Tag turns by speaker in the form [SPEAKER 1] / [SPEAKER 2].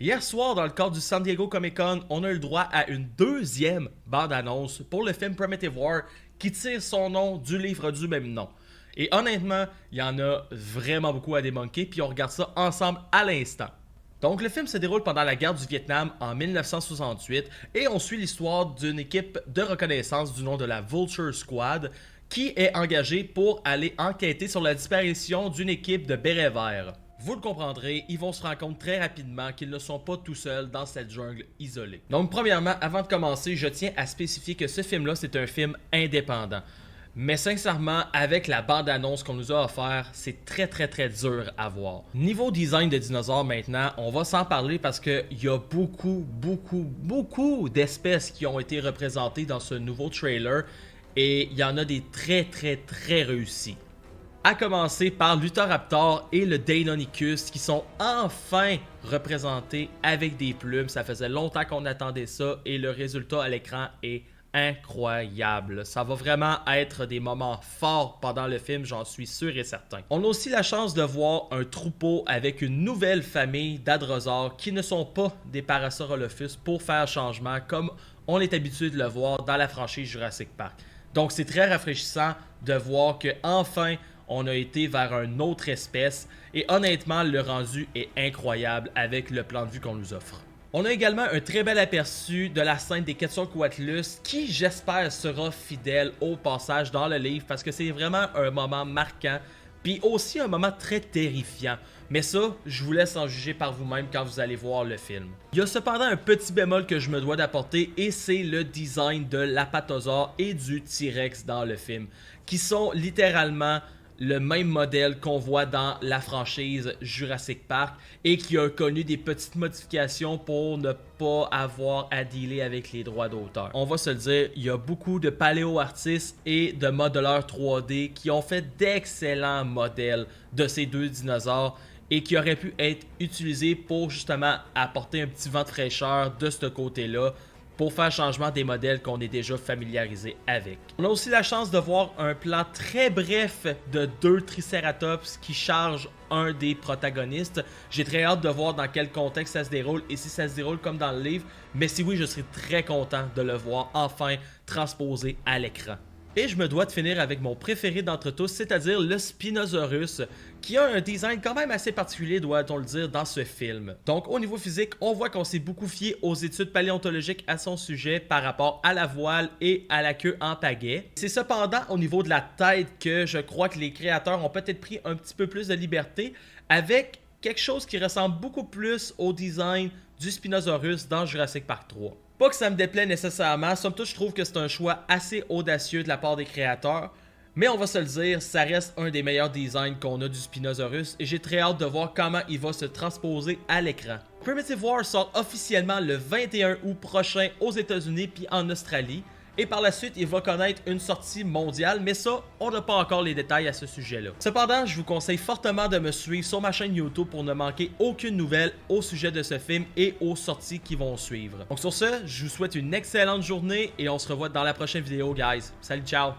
[SPEAKER 1] Hier soir, dans le cadre du San Diego Comic-Con, on a eu le droit à une deuxième bande-annonce pour le film Primitive War qui tire son nom du livre du même nom. Et honnêtement, il y en a vraiment beaucoup à débunker, puis on regarde ça ensemble à l'instant. Donc le film se déroule pendant la guerre du Vietnam en 1968 et on suit l'histoire d'une équipe de reconnaissance du nom de la Vulture Squad qui est engagée pour aller enquêter sur la disparition d'une équipe de bérets verts. Vous le comprendrez, ils vont se rendre compte très rapidement qu'ils ne sont pas tout seuls dans cette jungle isolée. Donc premièrement, avant de commencer, je tiens à spécifier que ce film-là, c'est un film indépendant. Mais sincèrement, avec la bande-annonce qu'on nous a offert, c'est très dur à voir. Niveau design de dinosaures maintenant, on va s'en parler parce qu'il y a beaucoup d'espèces qui ont été représentées dans ce nouveau trailer et il y en a des très réussis. À commencer par l'Utahraptor et le Deinonychus qui sont enfin représentés avec des plumes. Ça faisait longtemps qu'on attendait ça et le résultat à l'écran est incroyable. Ça va vraiment être des moments forts pendant le film, j'en suis sûr et certain. On a aussi la chance de voir un troupeau avec une nouvelle famille d'adrosaures qui ne sont pas des Parasaurolophus pour faire changement comme on est habitué de le voir dans la franchise Jurassic Park. Donc c'est très rafraîchissant de voir que enfin on a été vers une autre espèce et honnêtement le rendu est incroyable avec le plan de vue qu'on nous offre. On a également un très bel aperçu de la scène des Quetzalcoatlus qui j'espère sera fidèle au passage dans le livre parce que c'est vraiment un moment marquant puis aussi un moment très terrifiant. Mais ça, je vous laisse en juger par vous-même quand vous allez voir le film. Il y a cependant un petit bémol que je me dois d'apporter et c'est le design de l'Apatosaure et du T-Rex dans le film qui sont littéralement le même modèle qu'on voit dans la franchise Jurassic Park et qui a connu des petites modifications pour ne pas avoir à dealer avec les droits d'auteur. On va se le dire, il y a beaucoup de paléo-artistes et de modeleurs 3D qui ont fait d'excellents modèles de ces deux dinosaures et qui auraient pu être utilisés pour justement apporter un petit vent de fraîcheur de ce côté-là pour faire changement des modèles qu'on est déjà familiarisé avec. On a aussi la chance de voir un plan très bref de deux Triceratops qui chargent un des protagonistes. J'ai très hâte de voir dans quel contexte ça se déroule et si ça se déroule comme dans le livre, mais si oui, je serai très content de le voir enfin transposé à l'écran. Et je me dois de finir avec mon préféré d'entre tous, c'est-à-dire le Spinosaurus, qui a un design quand même assez particulier, doit-on le dire, dans ce film. Donc au niveau physique, on voit qu'on s'est beaucoup fié aux études paléontologiques à son sujet par rapport à la voile et à la queue en pagaie. C'est cependant au niveau de la tête que je crois que les créateurs ont peut-être pris un petit peu plus de liberté avec quelque chose qui ressemble beaucoup plus au design du Spinosaurus dans Jurassic Park 3. Pas que ça me déplaît nécessairement, somme toute je trouve que c'est un choix assez audacieux de la part des créateurs, mais on va se le dire, ça reste un des meilleurs designs qu'on a du Spinosaurus et j'ai très hâte de voir comment il va se transposer à l'écran. Primitive War sort officiellement le 21 août prochain aux États-Unis puis en Australie. Et par la suite, il va connaître une sortie mondiale, mais ça, on n'a pas encore les détails à ce sujet-là. Cependant, je vous conseille fortement de me suivre sur ma chaîne YouTube pour ne manquer aucune nouvelle au sujet de ce film et aux sorties qui vont suivre. Donc sur ce, je vous souhaite une excellente journée et on se revoit dans la prochaine vidéo, guys. Salut, ciao!